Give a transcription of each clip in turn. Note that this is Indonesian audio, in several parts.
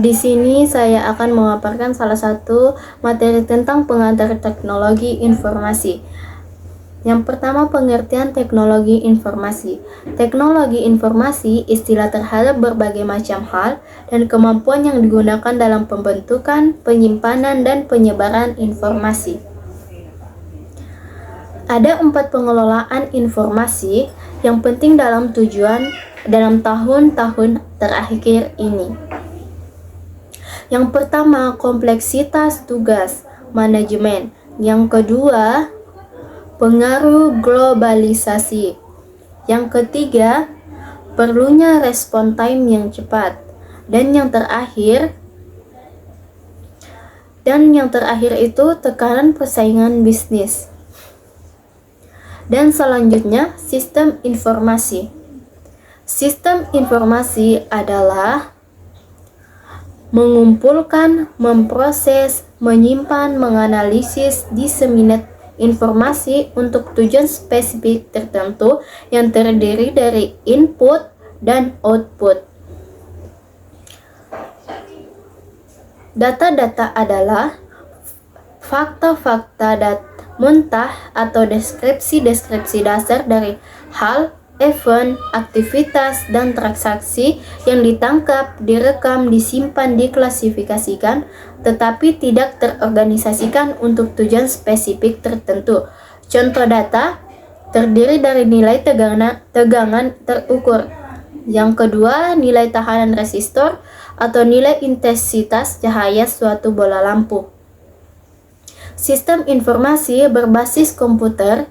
Di sini saya akan memaparkan salah satu materi tentang pengantar teknologi informasi. Yang pertama, pengertian teknologi informasi. Teknologi informasi istilah terhadap berbagai macam hal dan kemampuan yang digunakan dalam pembentukan, penyimpanan, dan penyebaran informasi. Ada 4 pengelolaan informasi yang penting dalam tahun-tahun terakhir ini. Yang pertama, kompleksitas tugas manajemen. Yang kedua, pengaruh globalisasi. Yang ketiga, perlunya respon time yang cepat. Dan yang terakhir itu tekanan persaingan bisnis. Dan selanjutnya, sistem informasi. Sistem informasi adalah mengumpulkan, memproses, menyimpan, menganalisis, disseminate informasi untuk tujuan spesifik tertentu yang terdiri dari input dan output. Data-data adalah fakta-fakta mentah atau deskripsi-deskripsi dasar dari hal, event, aktivitas, dan transaksi yang ditangkap, direkam, disimpan, diklasifikasikan, tetapi tidak terorganisasikan untuk tujuan spesifik tertentu. Contoh data terdiri dari nilai tegangan terukur. Yang kedua, nilai tahanan resistor atau nilai intensitas cahaya suatu bola lampu. Sistem informasi berbasis komputer.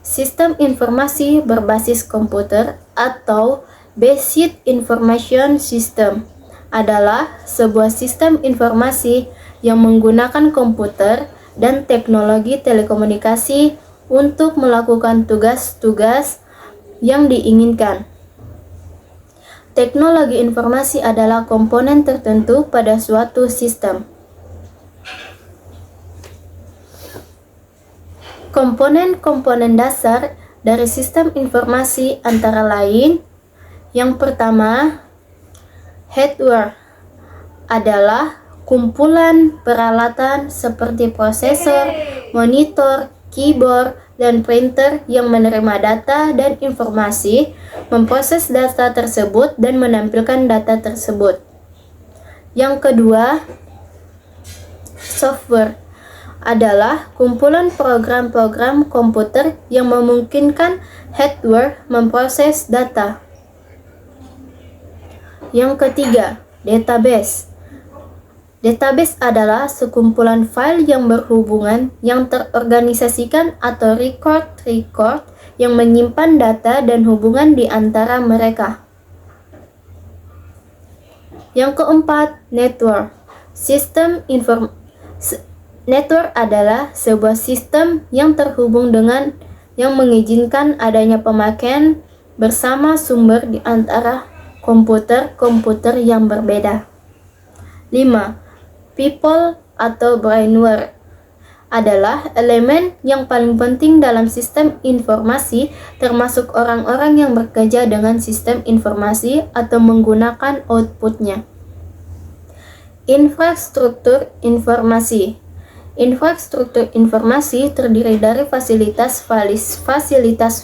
Sistem informasi berbasis komputer atau Basic Information System adalah sebuah sistem informasi yang menggunakan komputer dan teknologi telekomunikasi untuk melakukan tugas-tugas yang diinginkan. Teknologi informasi adalah komponen tertentu pada suatu sistem. Komponen-komponen dasar dari sistem informasi antara lain, yang pertama, hardware adalah kumpulan peralatan seperti prosesor, monitor, keyboard, dan printer yang menerima data dan informasi, memproses data tersebut, dan menampilkan data tersebut. Yang kedua, software adalah kumpulan program-program komputer yang memungkinkan hardware memproses data. Yang ketiga, database. Database adalah sekumpulan file yang berhubungan yang terorganisasikan atau record yang menyimpan data dan hubungan di antara mereka. Yang keempat, network. Network adalah sebuah sistem yang terhubung dengan yang mengizinkan adanya pemakaian bersama sumber di antara komputer-komputer yang berbeda. 5. People atau brainware adalah elemen yang paling penting dalam sistem informasi, termasuk orang-orang yang bekerja dengan sistem informasi atau menggunakan outputnya. Infrastruktur informasi. Infrastruktur informasi terdiri dari fasilitas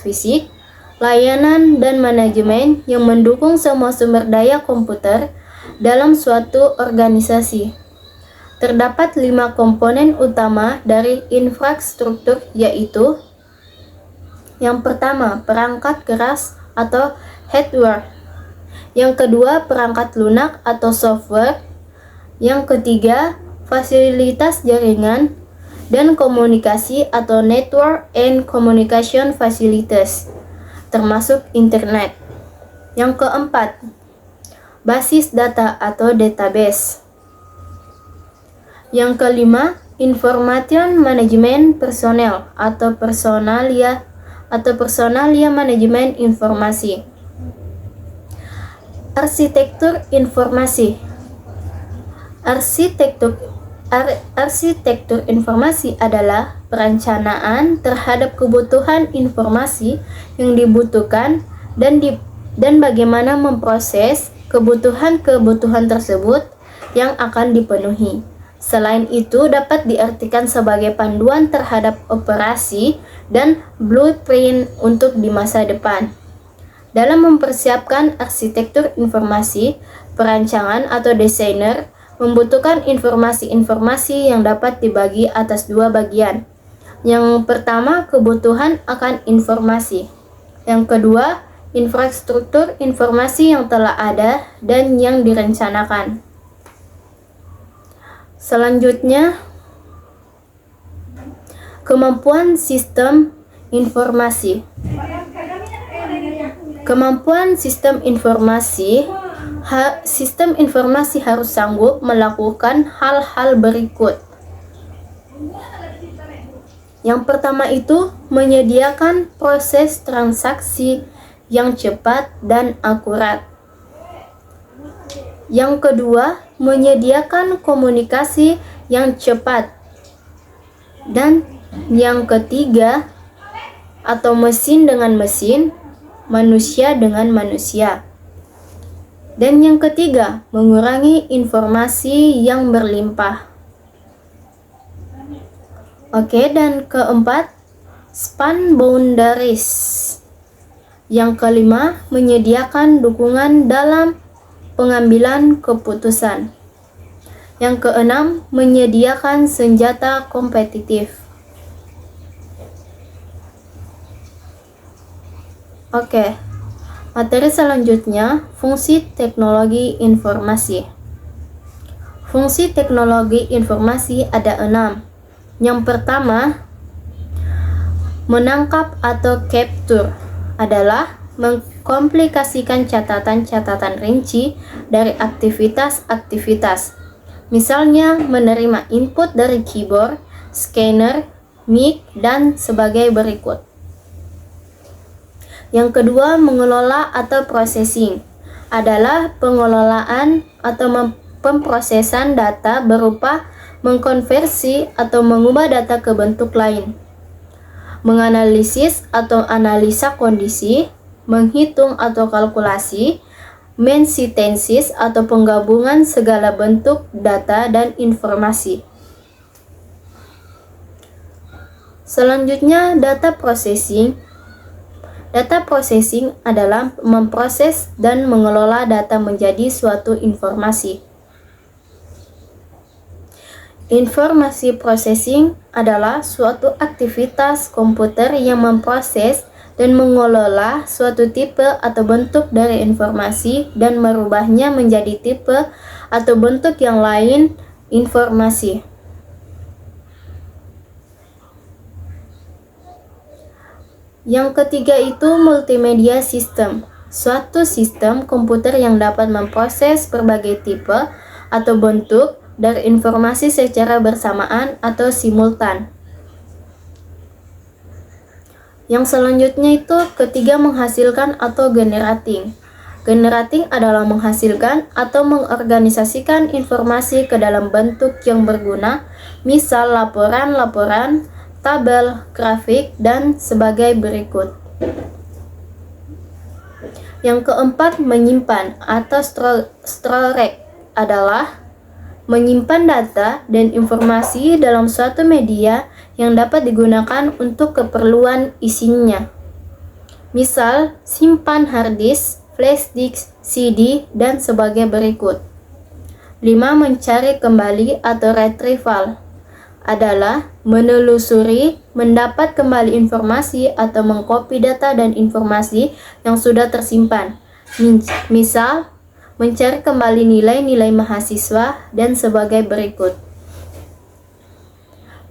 fisik, layanan, dan manajemen yang mendukung semua sumber daya komputer dalam suatu organisasi. Terdapat 5 komponen utama dari infrastruktur, yaitu yang pertama, perangkat keras atau hardware. Yang kedua, perangkat lunak atau software. Yang ketiga, fasilitas jaringan dan komunikasi atau network and communication facilities, termasuk internet. Yang keempat, basis data atau database. Yang kelima, information management personnel atau personalia manajemen informasi. Arsitektur informasi. Arsitektur informasi adalah perencanaan terhadap kebutuhan informasi yang dibutuhkan dan bagaimana memproses kebutuhan tersebut yang akan dipenuhi. Selain itu, dapat diartikan sebagai panduan terhadap operasi dan blueprint untuk di masa depan. Dalam mempersiapkan arsitektur informasi, perancangan atau desainer membutuhkan informasi-informasi yang dapat dibagi atas dua bagian. Yang pertama, kebutuhan akan informasi. Yang kedua, infrastruktur informasi yang telah ada dan yang direncanakan. Selanjutnya, kemampuan sistem informasi. Kemampuan sistem informasi harus sanggup melakukan hal-hal berikut. Yang pertama itu menyediakan proses transaksi yang cepat dan akurat. Yang kedua, menyediakan komunikasi yang cepat. Dan yang ketiga, atau mesin dengan mesin, manusia dengan manusia. Dan yang ketiga, mengurangi informasi yang berlimpah. Oke, dan keempat, span boundaries. Yang kelima, menyediakan dukungan dalam pengambilan keputusan. Yang keenam, menyediakan senjata kompetitif. Oke, materi selanjutnya, fungsi teknologi informasi. Fungsi teknologi informasi ada 6. Yang pertama, menangkap atau capture adalah mengkomplikasikan catatan-catatan rinci dari aktivitas-aktivitas. Misalnya, menerima input dari keyboard, scanner, mic, dan sebagai berikut. Yang kedua, mengelola atau processing adalah pengelolaan atau pemrosesan data berupa mengkonversi atau mengubah data ke bentuk lain. Menganalisis atau analisa kondisi, menghitung atau kalkulasi, mensintesis atau penggabungan segala bentuk data dan informasi. Selanjutnya, data processing. Data processing adalah memproses dan mengelola data menjadi suatu informasi. Informasi processing adalah suatu aktivitas komputer yang memproses dan mengelola suatu tipe atau bentuk dari informasi dan merubahnya menjadi tipe atau bentuk yang lain informasi. Yang ketiga itu multimedia system, suatu sistem komputer yang dapat memproses berbagai tipe atau bentuk dari informasi secara bersamaan atau simultan. Yang selanjutnya itu ketiga, menghasilkan atau generating. Generating adalah menghasilkan atau mengorganisasikan informasi ke dalam bentuk yang berguna, misal laporan-laporan, tabel, grafik, dan sebagai berikut. Yang keempat, menyimpan atau storage adalah menyimpan data dan informasi dalam suatu media yang dapat digunakan untuk keperluan isinya. Misal, simpan hard disk, flash disk, CD, dan sebagai berikut. 5. Mencari kembali atau retrieval adalah menelusuri, mendapat kembali informasi atau mengcopy data dan informasi yang sudah tersimpan. Misal, mencari kembali nilai-nilai mahasiswa dan sebagai berikut.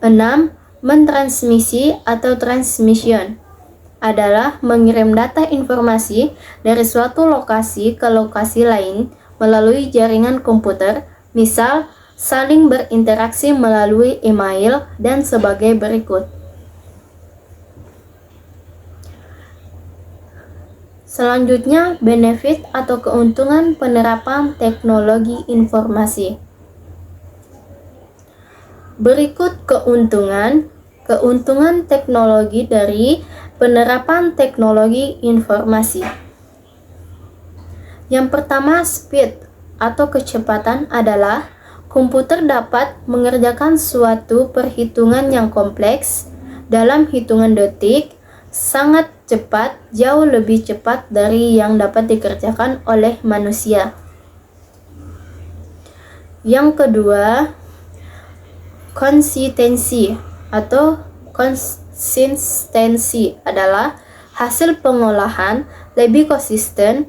6. Mentransmisi atau transmission adalah mengirim data informasi dari suatu lokasi ke lokasi lain melalui jaringan komputer, misal saling berinteraksi melalui email dan sebagai berikut. Selanjutnya, benefit atau keuntungan penerapan teknologi informasi. Berikut keuntungan teknologi dari penerapan teknologi informasi. Yang pertama, speed atau kecepatan adalah Komputer dapat mengerjakan suatu perhitungan yang kompleks dalam hitungan detik, sangat cepat, jauh lebih cepat dari yang dapat dikerjakan oleh manusia. Yang kedua, konsistensi atau konsistensi adalah hasil pengolahan lebih konsisten,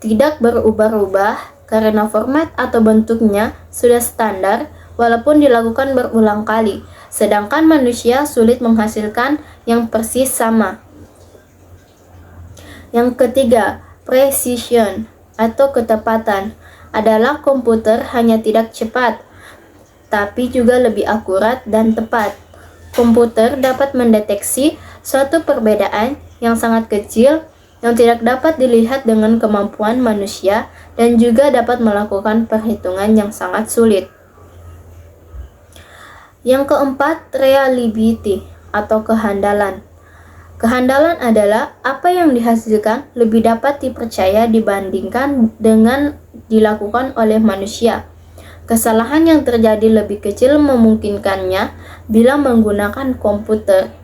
tidak berubah-ubah karena format atau bentuknya sudah standar walaupun dilakukan berulang kali, sedangkan manusia sulit menghasilkan yang persis sama. Yang ketiga, precision atau ketepatan adalah komputer hanya tidak cepat, tapi juga lebih akurat dan tepat. Komputer dapat mendeteksi suatu perbedaan yang sangat kecil yang tidak dapat dilihat dengan kemampuan manusia dan juga dapat melakukan perhitungan yang sangat sulit. Yang keempat, reliability atau kehandalan. Kehandalan adalah apa yang dihasilkan lebih dapat dipercaya dibandingkan dengan dilakukan oleh manusia. Kesalahan yang terjadi lebih kecil memungkinkannya bila menggunakan komputer.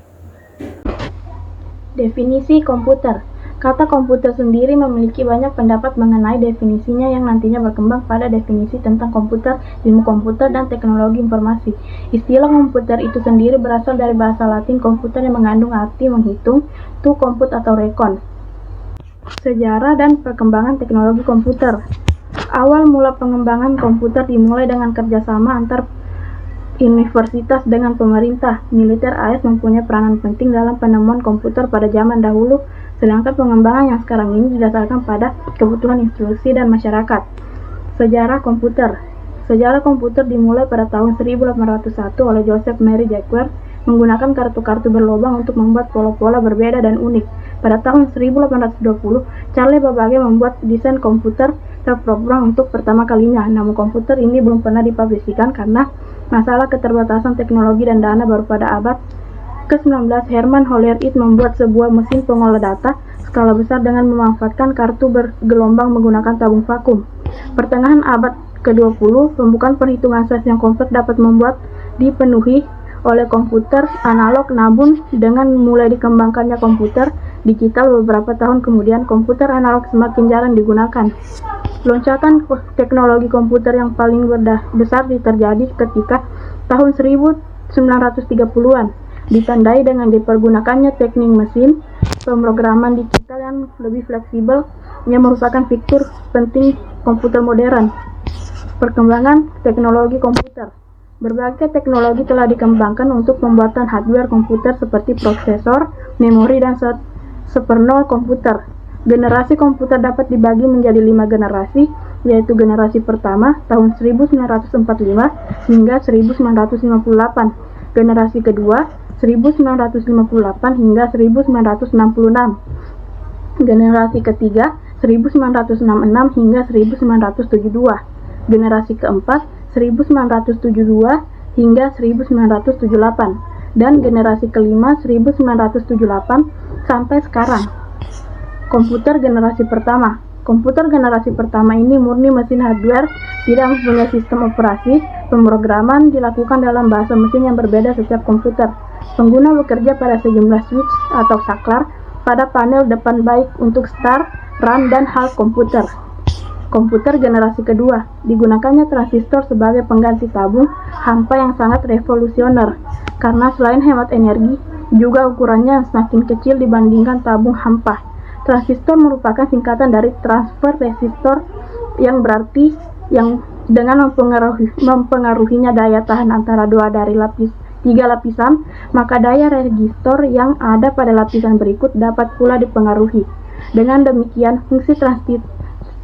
Definisi komputer. Kata komputer sendiri memiliki banyak pendapat mengenai definisinya yang nantinya berkembang pada definisi tentang komputer, ilmu komputer, dan teknologi informasi. Istilah komputer itu sendiri berasal dari bahasa Latin komputer yang mengandung arti menghitung, to compute atau recon. Sejarah dan perkembangan teknologi komputer. Awal mula pengembangan komputer dimulai dengan kerjasama antar universitas dengan pemerintah. Militer AS mempunyai peranan penting dalam penemuan komputer pada zaman dahulu, sedangkan pengembangan yang sekarang ini didasarkan pada kebutuhan instruksi dan masyarakat. Sejarah komputer. Sejarah komputer dimulai pada tahun 1801 oleh Joseph Mary Jacquard menggunakan kartu-kartu berlubang untuk membuat pola-pola berbeda dan unik. Pada tahun 1820, Charles Babbage membuat desain komputer terprogram untuk pertama kalinya. Namun komputer ini belum pernah dipublikasikan karena masalah keterbatasan teknologi dan dana. Baru pada abad ke-19, Herman Hollerith membuat sebuah mesin pengolah data skala besar dengan memanfaatkan kartu bergelombang menggunakan tabung vakum. Pertengahan abad ke-20, pembukaan perhitungan sains yang kompleks dapat membuat dipenuhi oleh komputer analog, namun dengan mulai dikembangkannya komputer digital beberapa tahun kemudian, komputer analog semakin jarang digunakan. Loncatan teknologi komputer yang paling besar terjadi ketika tahun 1930-an, ditandai dengan dipergunakannya teknik mesin pemrograman digital yang lebih fleksibel yang merupakan fitur penting komputer modern. Perkembangan teknologi komputer. Berbagai teknologi telah dikembangkan untuk pembuatan hardware komputer seperti prosesor, memori, dan sekernel komputer. Generasi komputer dapat dibagi menjadi 5 generasi, yaitu generasi pertama tahun 1945 hingga 1958, generasi kedua 1958 hingga 1966, generasi ketiga 1966 hingga 1972, generasi keempat 1972 hingga 1978, dan generasi kelima 1978 sampai sekarang. Komputer generasi pertama. Komputer generasi pertama ini murni mesin hardware, tidak mempunyai sistem operasi. Pemrograman dilakukan dalam bahasa mesin yang berbeda setiap komputer. Pengguna bekerja pada sejumlah switch atau saklar pada panel depan baik untuk start, run, dan halt komputer. Komputer generasi kedua. Digunakannya transistor sebagai pengganti tabung hampa yang sangat revolusioner, karena selain hemat energi, juga ukurannya yang semakin kecil dibandingkan tabung hampa. Transistor merupakan singkatan dari transfer resistor, yang berarti yang dengan mempengaruhinya daya tahan antara 2 dari 3 lapisan, maka daya resistor yang ada pada lapisan berikut dapat pula dipengaruhi. Dengan demikian, fungsi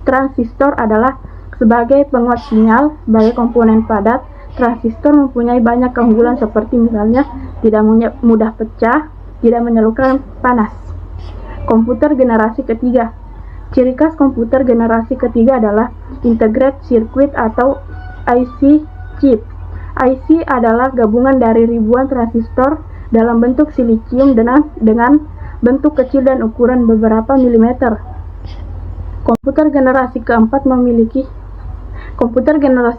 transistor adalah sebagai penguat sinyal. Sebagai komponen padat, transistor mempunyai banyak keunggulan seperti misalnya tidak mudah pecah, tidak menyalurkan panas. Komputer generasi ketiga. Ciri khas komputer generasi ketiga adalah integrated circuit atau IC chip. IC adalah gabungan dari ribuan transistor dalam bentuk silisium dengan bentuk kecil dan ukuran beberapa milimeter. Komputer generasi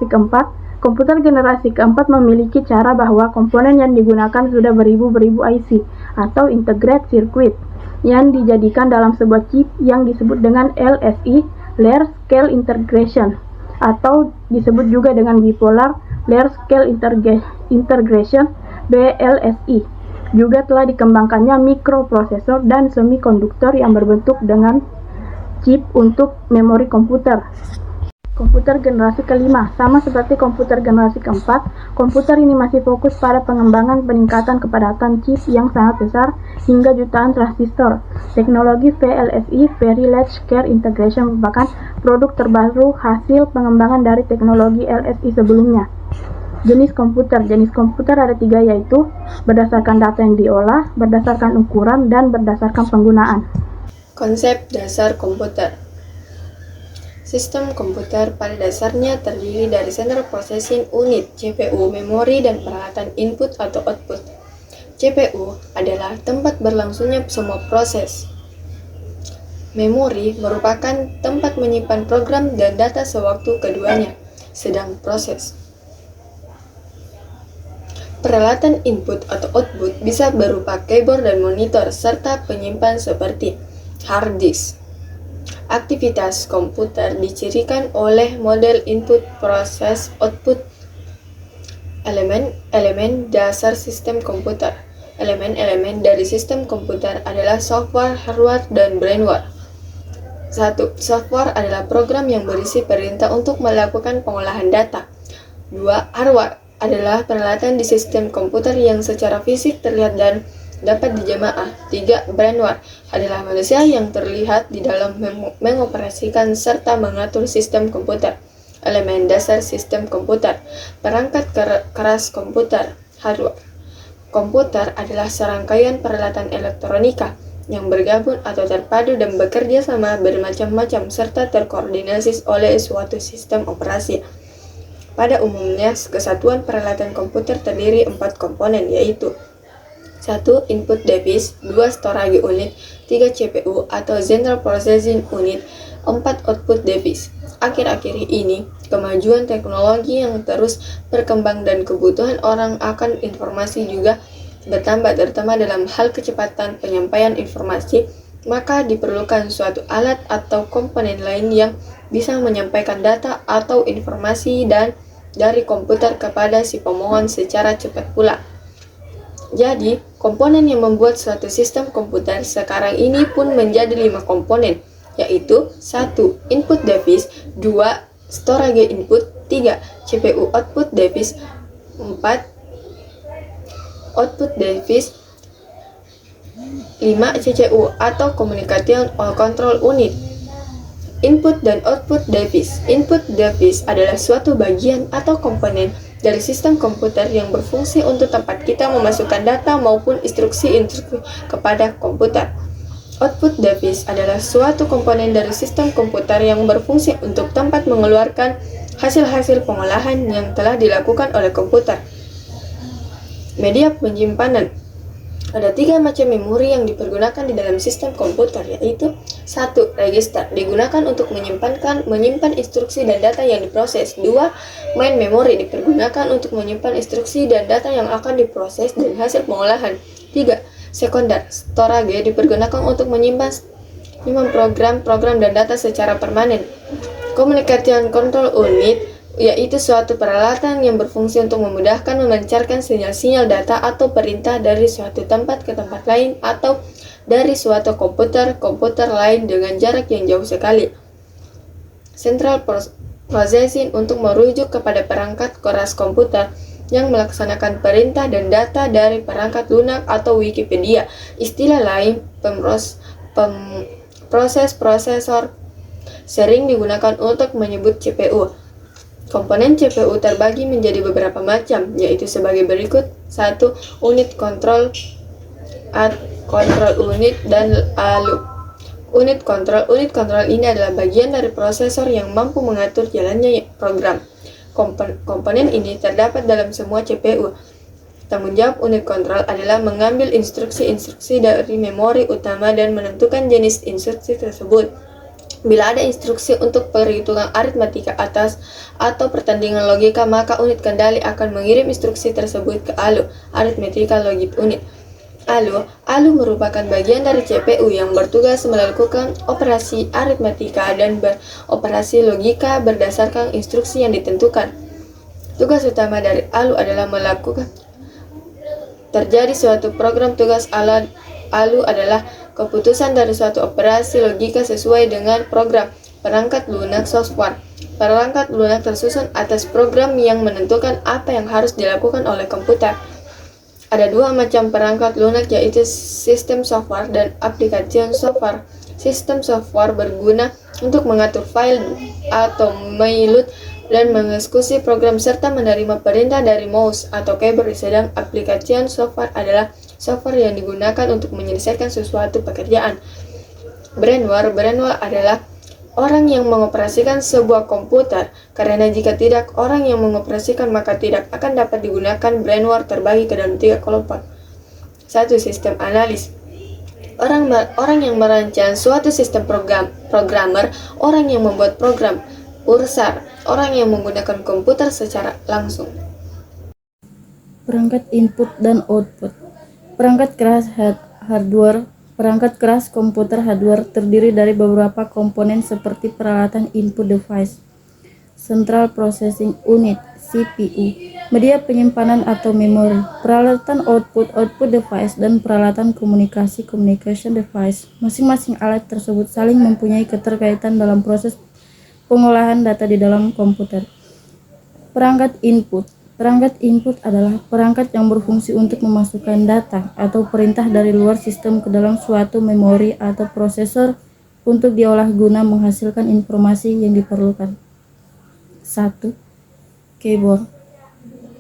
keempat Komputer generasi keempat memiliki cara bahwa komponen yang digunakan sudah beribu-beribu IC atau Integrated Circuit yang dijadikan dalam sebuah chip yang disebut dengan LSI, Large Scale Integration, atau disebut juga dengan Bipolar Large Scale Integration BLSI. Juga telah dikembangkannya mikroprosesor dan semikonduktor yang berbentuk dengan chip untuk memori komputer. Komputer generasi kelima, sama seperti komputer generasi keempat, komputer ini masih fokus pada pengembangan peningkatan kepadatan chip yang sangat besar hingga jutaan transistor. Teknologi VLSI, Very Large Scale Integration, merupakan produk terbaru hasil pengembangan dari teknologi LSI sebelumnya. Jenis komputer ada 3, yaitu berdasarkan data yang diolah, berdasarkan ukuran, dan berdasarkan penggunaan. Konsep dasar komputer. Sistem komputer pada dasarnya terdiri dari Central Processing Unit, CPU, memori, dan peralatan input atau output. CPU adalah tempat berlangsungnya semua proses. Memori merupakan tempat menyimpan program dan data sewaktu keduanya sedang proses. Peralatan input atau output bisa berupa keyboard dan monitor, serta penyimpan seperti hard disk. Aktivitas komputer dicirikan oleh model input, proses, output. Elemen dasar sistem komputer. Elemen-elemen dari sistem komputer adalah software, hardware, dan brainware. 1. Software adalah program yang berisi perintah untuk melakukan pengolahan data. 2. Hardware adalah peralatan di sistem komputer yang secara fisik terlihat dan dapat dijamaah. 3. Brainware adalah manusia yang terlihat di dalam mengoperasikan serta mengatur sistem komputer. Elemen dasar sistem komputer. Perangkat keras komputer, hardware. Komputer adalah serangkaian peralatan elektronika yang bergabung atau terpadu dan bekerja sama bermacam-macam serta terkoordinasi oleh suatu sistem operasi. Pada umumnya, kesatuan peralatan komputer terdiri 4 komponen, yaitu 1. Input device, 2. Storage unit, 3. CPU atau Central Processing Unit, 4. Output device. Akhir-akhir ini, kemajuan teknologi yang terus berkembang dan kebutuhan orang akan informasi juga bertambah, terutama dalam hal kecepatan penyampaian informasi, maka diperlukan suatu alat atau komponen lain yang bisa menyampaikan data atau informasi dan dari komputer kepada si pemohon secara cepat pula. Jadi, komponen yang membuat suatu sistem komputer sekarang ini pun menjadi 5 komponen, yaitu 1. Input device, 2. Storage input, 3. CPU output device, 4. Output device, 5. CCU atau Communication Control Unit. Input dan output device. Input device adalah suatu bagian atau komponen dari sistem komputer yang berfungsi untuk tempat kita memasukkan data maupun instruksi-instruksi kepada komputer. Output device adalah suatu komponen dari sistem komputer yang berfungsi untuk tempat mengeluarkan hasil-hasil pengolahan yang telah dilakukan oleh komputer. Media penyimpanan. Ada 3 macam memori yang dipergunakan di dalam sistem komputer, yaitu 1. Register, digunakan untuk menyimpan instruksi dan data yang diproses. 2. Main memory, dipergunakan untuk menyimpan instruksi dan data yang akan diproses dan hasil pengolahan. 3. Sekunder, storage, dipergunakan untuk menyimpan program dan data secara permanen. Communication Control Unit yaitu suatu peralatan yang berfungsi untuk memudahkan memancarkan sinyal-sinyal data atau perintah dari suatu tempat ke tempat lain atau dari suatu komputer lain dengan jarak yang jauh sekali. Central Processing untuk merujuk kepada perangkat keras komputer yang melaksanakan perintah dan data dari perangkat lunak atau Wikipedia. Istilah lain, prosesor sering digunakan untuk menyebut CPU. Komponen CPU terbagi menjadi beberapa macam, yaitu sebagai berikut. 1. Unit kontrol unit dan loop. Unit kontrol ini adalah bagian dari prosesor yang mampu mengatur jalannya program. Komponen ini terdapat dalam semua CPU. Tanggung jawab unit kontrol adalah mengambil instruksi-instruksi dari memori utama dan menentukan jenis instruksi tersebut. Bila ada instruksi untuk perhitungan aritmatika atas atau pertandingan logika, maka unit kendali akan mengirim instruksi tersebut ke ALU, Arithmetical Logic Unit. ALU merupakan bagian dari CPU yang bertugas melakukan operasi aritmatika dan beroperasi logika berdasarkan instruksi yang ditentukan. Tugas utama dari ALU adalah melakukan terjadi suatu program. Tugas ALU adalah keputusan dari suatu operasi logika sesuai dengan program. Perangkat lunak software. Perangkat lunak tersusun atas program yang menentukan apa yang harus dilakukan oleh komputer. Ada dua macam perangkat lunak, yaitu sistem software dan application software. Sistem software berguna untuk mengatur file atau mengilut dan mengeksekusi program serta menerima perintah dari mouse atau keyboard, sedang application software adalah software yang digunakan untuk menyelesaikan sesuatu pekerjaan. Brainware adalah orang yang mengoperasikan sebuah komputer, karena jika tidak orang yang mengoperasikan maka tidak akan dapat digunakan. Brainware terbagi ke dalam 3 kelompok. 1. Sistem analis. Orang yang merancang suatu sistem programmer, orang yang membuat program. User, orang yang menggunakan komputer secara langsung. Perangkat input dan output. Perangkat keras hardware. Perangkat keras komputer hardware terdiri dari beberapa komponen seperti peralatan input device, Central Processing Unit (CPU), media penyimpanan atau memori, peralatan output device, dan peralatan komunikasi communication device. Masing-masing alat tersebut saling mempunyai keterkaitan dalam proses pengolahan data di dalam komputer. Perangkat input. Perangkat input adalah perangkat yang berfungsi untuk memasukkan data atau perintah dari luar sistem ke dalam suatu memori atau prosesor untuk diolah guna menghasilkan informasi yang diperlukan. 1. Keyboard.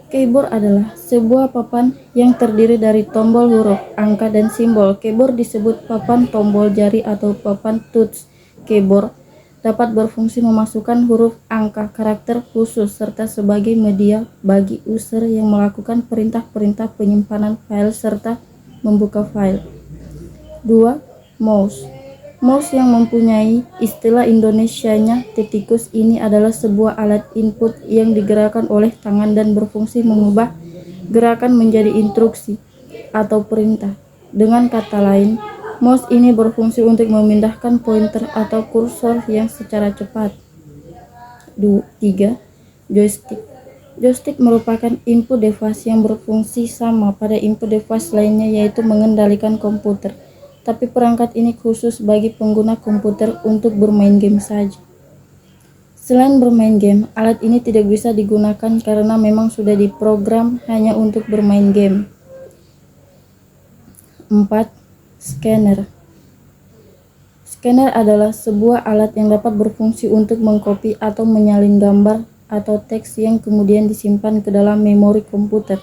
Keyboard adalah sebuah papan yang terdiri dari tombol huruf, angka, dan simbol. Keyboard disebut papan tombol jari atau papan touch. Keyboard dapat berfungsi memasukkan huruf, angka, karakter khusus, serta sebagai media bagi user yang melakukan perintah-perintah penyimpanan file serta membuka file. 2. Mouse. Mouse yang mempunyai istilah Indonesianya tetikus ini adalah sebuah alat input yang digerakkan oleh tangan dan berfungsi mengubah gerakan menjadi instruksi atau perintah. Dengan kata lain, mouse ini berfungsi untuk memindahkan pointer atau kursor yang secara cepat. 3. Joystick. Joystick merupakan input device yang berfungsi sama pada input device lainnya, yaitu mengendalikan komputer. Tapi perangkat ini khusus bagi pengguna komputer untuk bermain game saja. Selain bermain game, alat ini tidak bisa digunakan karena memang sudah diprogram hanya untuk bermain game. 4. Scanner. Scanner adalah sebuah alat yang dapat berfungsi untuk mengcopy atau menyalin gambar atau teks yang kemudian disimpan ke dalam memori komputer.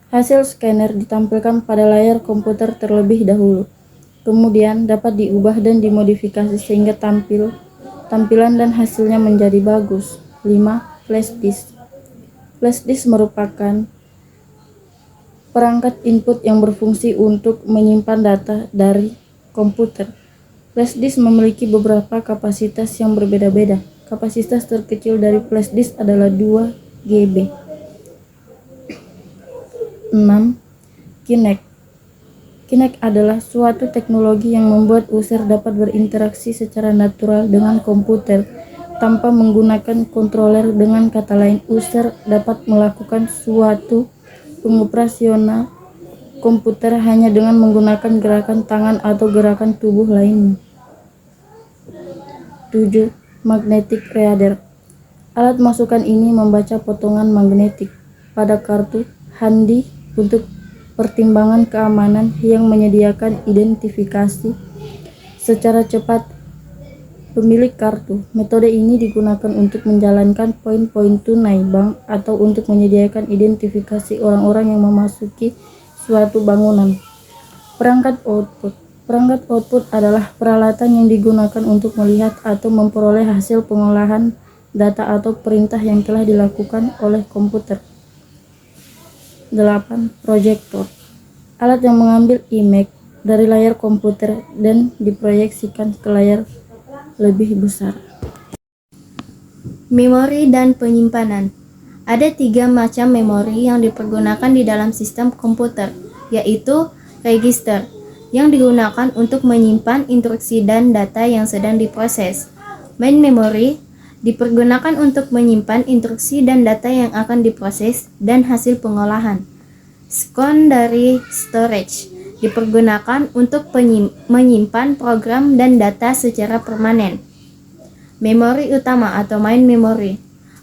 Hasil scanner ditampilkan pada layar komputer terlebih dahulu, kemudian dapat diubah dan dimodifikasi sehingga tampilan dan hasilnya menjadi bagus. 5. Flash disk. Flash disk merupakan perangkat input yang berfungsi untuk menyimpan data dari komputer. Flash disk memiliki beberapa kapasitas yang berbeda-beda. Kapasitas terkecil dari flash disk adalah 2 GB. 6. Kinect. Kinect adalah suatu teknologi yang membuat user dapat berinteraksi secara natural dengan komputer tanpa menggunakan controller. Dengan kata lain, user dapat melakukan suatu pengoperasional komputer hanya dengan menggunakan gerakan tangan atau gerakan tubuh lainnya. 7. Magnetic reader. Alat masukan ini membaca potongan magnetik pada kartu handi untuk pertimbangan keamanan yang menyediakan identifikasi secara cepat pemilik kartu. Metode ini digunakan untuk menjalankan poin-poin tunai bank atau untuk menyediakan identifikasi orang-orang yang memasuki suatu bangunan. Perangkat output. Perangkat output adalah peralatan yang digunakan untuk melihat atau memperoleh hasil pengolahan data atau perintah yang telah dilakukan oleh komputer. 8. Proyektor. Alat yang mengambil image dari layar komputer dan diproyeksikan ke layar lebih besar. Memori dan penyimpanan. Ada 3 macam memori yang dipergunakan di dalam sistem komputer, yaitu register, yang digunakan untuk menyimpan instruksi dan data yang sedang diproses. Main memory dipergunakan untuk menyimpan instruksi dan data yang akan diproses dan hasil pengolahan. Secondary storage dipergunakan untuk menyimpan program dan data secara permanen. Memori utama atau main memory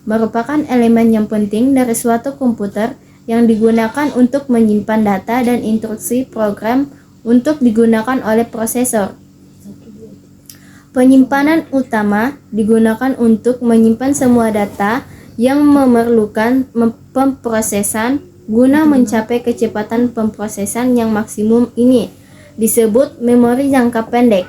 merupakan elemen yang penting dari suatu komputer yang digunakan untuk menyimpan data dan instruksi program untuk digunakan oleh prosesor. Penyimpanan utama digunakan untuk menyimpan semua data yang memerlukan pemrosesan guna mencapai kecepatan pemrosesan yang maksimum. Ini disebut memori jangka pendek.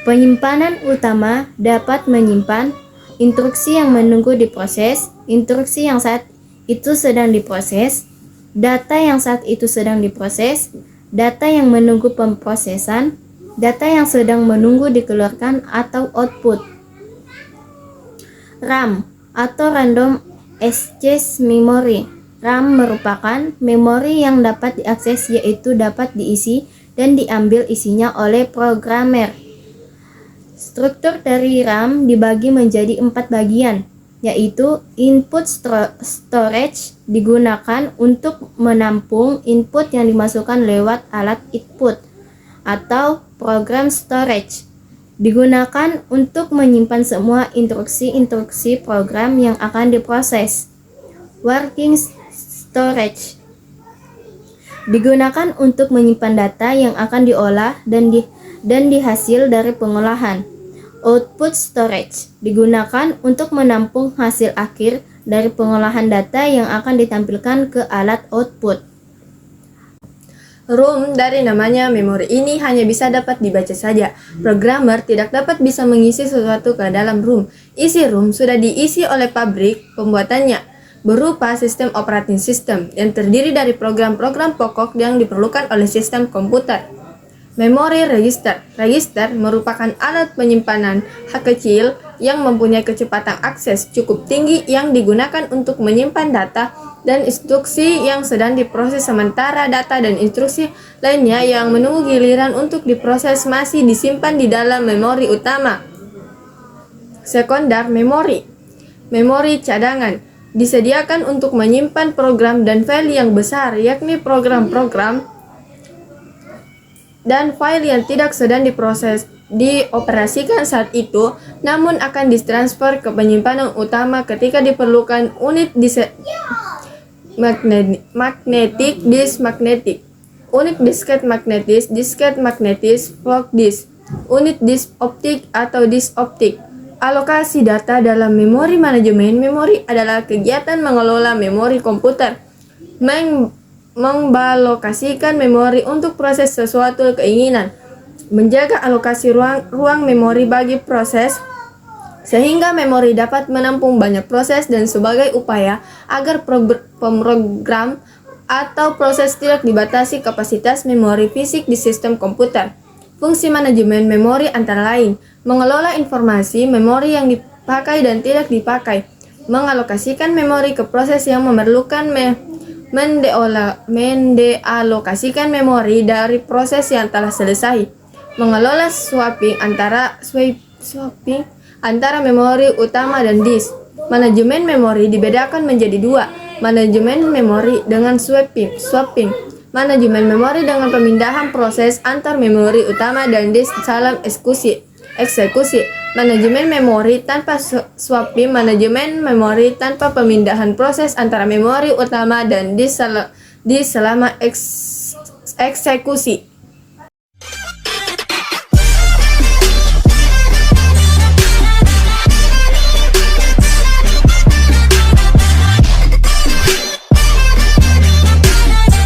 Penyimpanan utama dapat menyimpan instruksi yang menunggu diproses, instruksi yang saat itu sedang diproses, data yang saat itu sedang diproses, data yang menunggu pemrosesan, data yang sedang menunggu dikeluarkan atau output. RAM atau Random Access Memory. RAM merupakan memori yang dapat diakses, yaitu dapat diisi dan diambil isinya oleh programmer. Struktur dari RAM dibagi menjadi 4 bagian, yaitu input storage digunakan untuk menampung input yang dimasukkan lewat alat input, atau program storage digunakan untuk menyimpan semua instruksi-instruksi program yang akan diproses. Working storage digunakan untuk menyimpan data yang akan diolah dan dihasil dari pengolahan. Output storage digunakan untuk menampung hasil akhir dari pengolahan data yang akan ditampilkan ke alat output. ROM dari namanya memori ini hanya bisa dapat dibaca saja. Programmer tidak dapat bisa mengisi sesuatu ke dalam ROM. Isi ROM sudah diisi oleh pabrik pembuatannya, berupa sistem operating system yang terdiri dari program-program pokok yang diperlukan oleh sistem komputer. Memori register. Register merupakan alat penyimpanan hak kecil yang mempunyai kecepatan akses cukup tinggi yang digunakan untuk menyimpan data dan instruksi yang sedang diproses, sementara data dan instruksi lainnya yang menunggu giliran untuk diproses masih disimpan di dalam memori utama. Secondary memory. Memori cadangan disediakan untuk menyimpan program dan file yang besar, yakni program-program dan file yang tidak sedang dioperasikan saat itu, namun akan ditransfer ke penyimpanan utama ketika diperlukan. Unit magnetic disk magnetic, unit disket magnetis, floppy disk, unit disk optik atau disk optik. Alokasi data dalam memori. Manajemen memori adalah kegiatan mengelola memori komputer, mengalokasikan memori untuk proses sesuatu keinginan, menjaga alokasi ruang memori bagi proses sehingga memori dapat menampung banyak proses, dan sebagai upaya agar pemrogram atau proses tidak dibatasi kapasitas memori fisik di sistem komputer. Fungsi manajemen memori antara lain mengelola informasi memori yang dipakai dan tidak dipakai, mengalokasikan memori ke proses yang memerlukan, mendealokasikan memori dari proses yang telah selesai, mengelola swapping antara memori utama dan disk. Manajemen memori dibedakan menjadi 2, manajemen memori dengan swapping, manajemen memori dengan pemindahan proses antar memori utama dan disk dalam eksekusi. Manajemen memori tanpa swapping, manajemen memori tanpa pemindahan proses antara memori utama dan disk selama eksekusi.